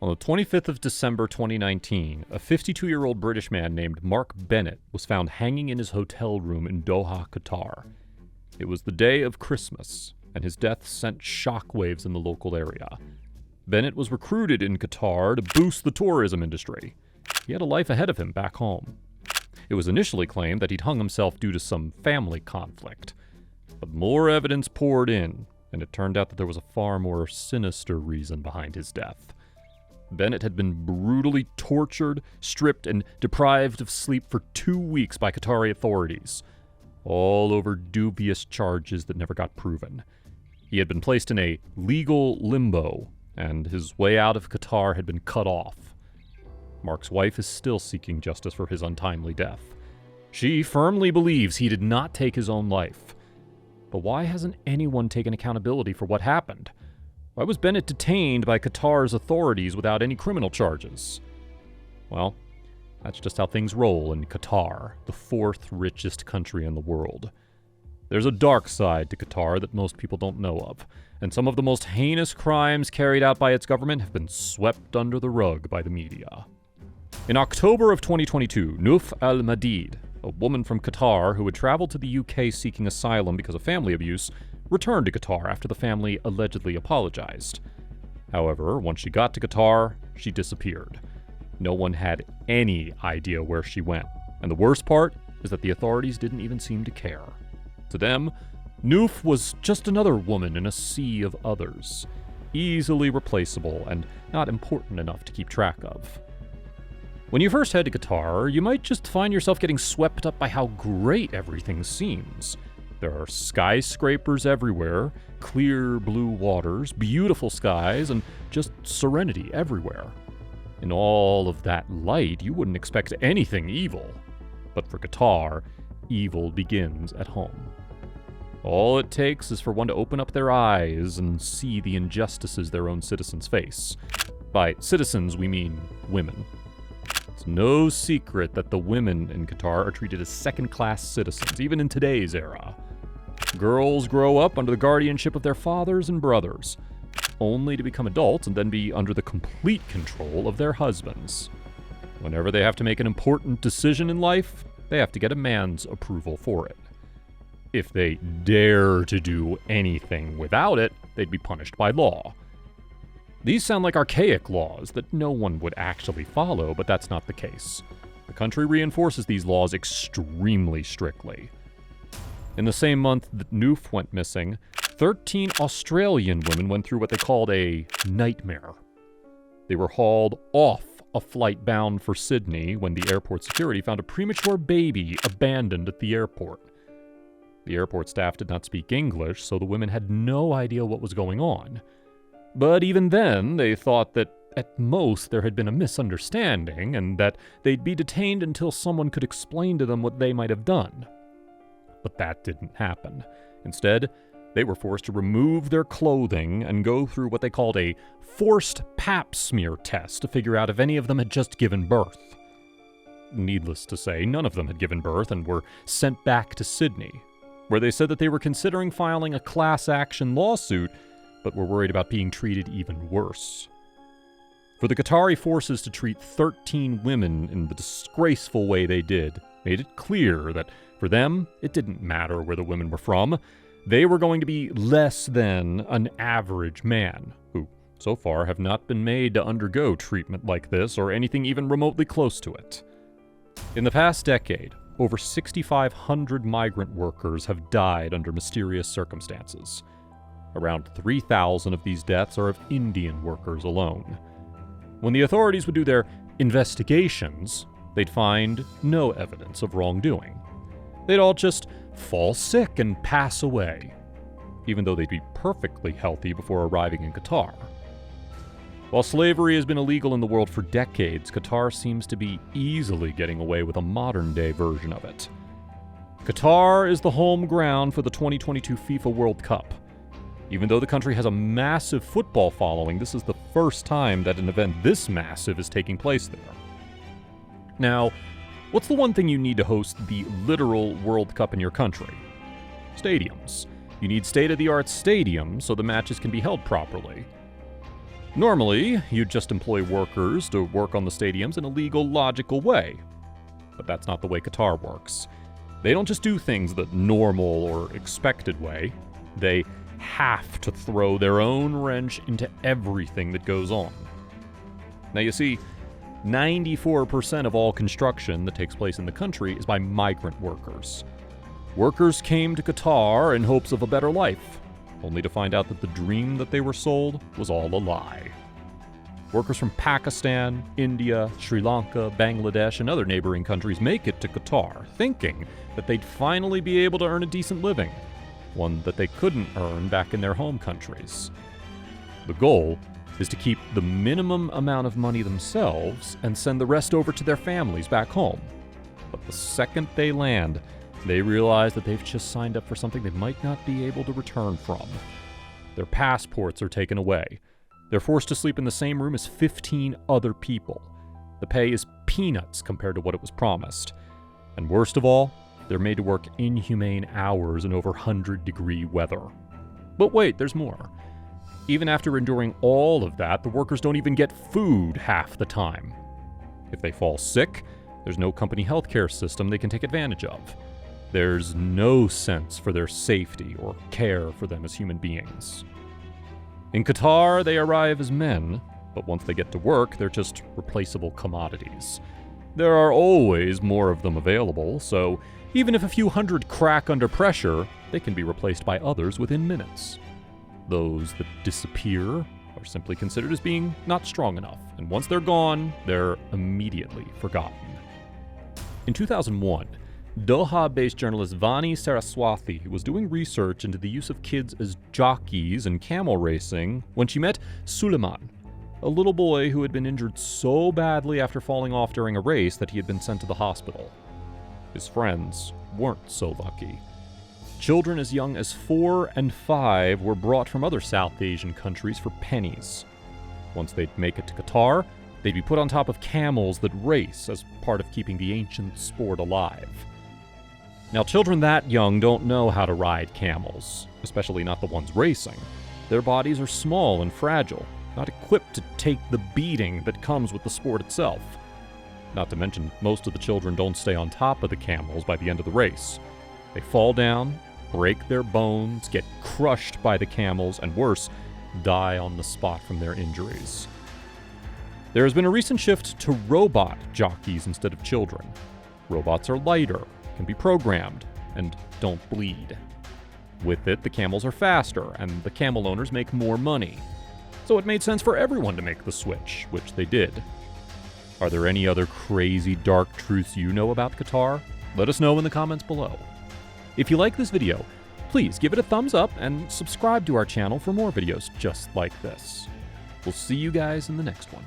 On the 25th of December 2019, a 52-year-old British man named Mark Bennett was found hanging in his hotel room in Doha, Qatar. It was the day of Christmas, and his death sent shockwaves in the local area. Bennett was recruited in Qatar to boost the tourism industry. He had a life ahead of him back home. It was initially claimed that he'd hung himself due to some family conflict. But more evidence poured in, and it turned out that there was a far more sinister reason behind his death. Bennett had been brutally tortured, stripped, and deprived of sleep for 2 weeks by Qatari authorities, all over dubious charges that never got proven. He had been placed in a legal limbo, and his way out of Qatar had been cut off. Mark's wife is still seeking justice for his untimely death. She firmly believes he did not take his own life. But why hasn't anyone taken accountability for what happened? Why was Bennett detained by Qatar's authorities without any criminal charges? Well, that's just how things roll in Qatar, the fourth richest country in the world. There's a dark side to Qatar that most people don't know of, and some of the most heinous crimes carried out by its government have been swept under the rug by the media. In October of 2022, Nuf al-Madid, a woman from Qatar who had traveled to the UK seeking asylum because of family abuse, returned to Qatar after the family allegedly apologized. However, once she got to Qatar, she disappeared. No one had any idea where she went, and the worst part is that the authorities didn't even seem to care. To them, Nuf was just another woman in a sea of others, easily replaceable and not important enough to keep track of. When you first head to Qatar, you might just find yourself getting swept up by how great everything seems. There are skyscrapers everywhere, clear blue waters, beautiful skies, and just serenity everywhere. In all of that light, you wouldn't expect anything evil. But for Qatar, evil begins at home. All it takes is for one to open up their eyes and see the injustices their own citizens face. By citizens, we mean women. It's no secret that the women in Qatar are treated as second-class citizens, even in today's era. Girls grow up under the guardianship of their fathers and brothers, only to become adults and then be under the complete control of their husbands. Whenever they have to make an important decision in life, they have to get a man's approval for it. If they dare to do anything without it, they'd be punished by law. These sound like archaic laws that no one would actually follow, but that's not the case. The country reinforces these laws extremely strictly. In the same month that Nuf went missing, 13 Australian women went through what they called a nightmare. They were hauled off a flight bound for Sydney when the airport security found a premature baby abandoned at the airport. The airport staff did not speak English, so the women had no idea what was going on. But even then, they thought that at most there had been a misunderstanding and that they'd be detained until someone could explain to them what they might have done. But that didn't happen. Instead, they were forced to remove their clothing and go through what they called a forced pap smear test to figure out if any of them had just given birth. Needless to say, none of them had given birth and were sent back to Sydney, where they said that they were considering filing a class action lawsuit, but were worried about being treated even worse. For the Qatari forces to treat 13 women in the disgraceful way they did made it clear that for them, it didn't matter where the women were from. They were going to be less than an average man, who, so far, have not been made to undergo treatment like this or anything even remotely close to it. In the past decade, over 6,500 migrant workers have died under mysterious circumstances. Around 3,000 of these deaths are of Indian workers alone. When the authorities would do their investigations, they'd find no evidence of wrongdoing. They'd all just fall sick and pass away, even though they'd be perfectly healthy before arriving in Qatar. While slavery has been illegal in the world for decades, Qatar seems to be easily getting away with a modern-day version of it. Qatar is the home ground for the 2022 FIFA World Cup. Even though the country has a massive football following, this is the first time that an event this massive is taking place there. Now, what's the one thing you need to host the literal World Cup in your country? Stadiums. You need state-of-the-art stadiums so the matches can be held properly. Normally, you'd just employ workers to work on the stadiums in a legal, logical way. But that's not the way Qatar works. They don't just do things the normal or expected way. They have to throw their own wrench into everything that goes on. Now you see, 94% of all construction that takes place in the country is by migrant workers. Workers came to Qatar in hopes of a better life, only to find out that the dream that they were sold was all a lie. Workers from Pakistan, India, Sri Lanka, Bangladesh, and other neighboring countries make it to Qatar, thinking that they'd finally be able to earn a decent living, one that they couldn't earn back in their home countries. The goal is to keep the minimum amount of money themselves and send the rest over to their families back home. But the second they land, they realize that they've just signed up for something they might not be able to return from. Their passports are taken away. They're forced to sleep in the same room as 15 other people. The pay is peanuts compared to what it was promised. And worst of all, they're made to work inhumane hours in over 100-degree weather. But wait, there's more. Even after enduring all of that, the workers don't even get food half the time. If they fall sick, there's no company healthcare system they can take advantage of. There's no sense for their safety or care for them as human beings. In Qatar, they arrive as men, but once they get to work, they're just replaceable commodities. There are always more of them available, so even if a few hundred crack under pressure, they can be replaced by others within minutes. Those that disappear are simply considered as being not strong enough, and once they're gone, they're immediately forgotten. In 2001, Doha-based journalist Vani Saraswati was doing research into the use of kids as jockeys in camel racing when she met Suleiman, a little boy who had been injured so badly after falling off during a race that he had been sent to the hospital. His friends weren't so lucky. Children as young as 4 and 5 were brought from other South Asian countries for pennies. Once they'd make it to Qatar, they'd be put on top of camels that race as part of keeping the ancient sport alive. Now, children that young don't know how to ride camels, especially not the ones racing. Their bodies are small and fragile, not equipped to take the beating that comes with the sport itself. Not to mention, most of the children don't stay on top of the camels by the end of the race. They fall down, break their bones, get crushed by the camels, and worse, die on the spot from their injuries. There has been a recent shift to robot jockeys instead of children. Robots are lighter, can be programmed, and don't bleed. With it, the camels are faster, and the camel owners make more money. So it made sense for everyone to make the switch, which they did. Are there any other crazy dark truths you know about Qatar? Let us know in the comments below. If you like this video, please give it a thumbs up and subscribe to our channel for more videos just like this. We'll see you guys in the next one.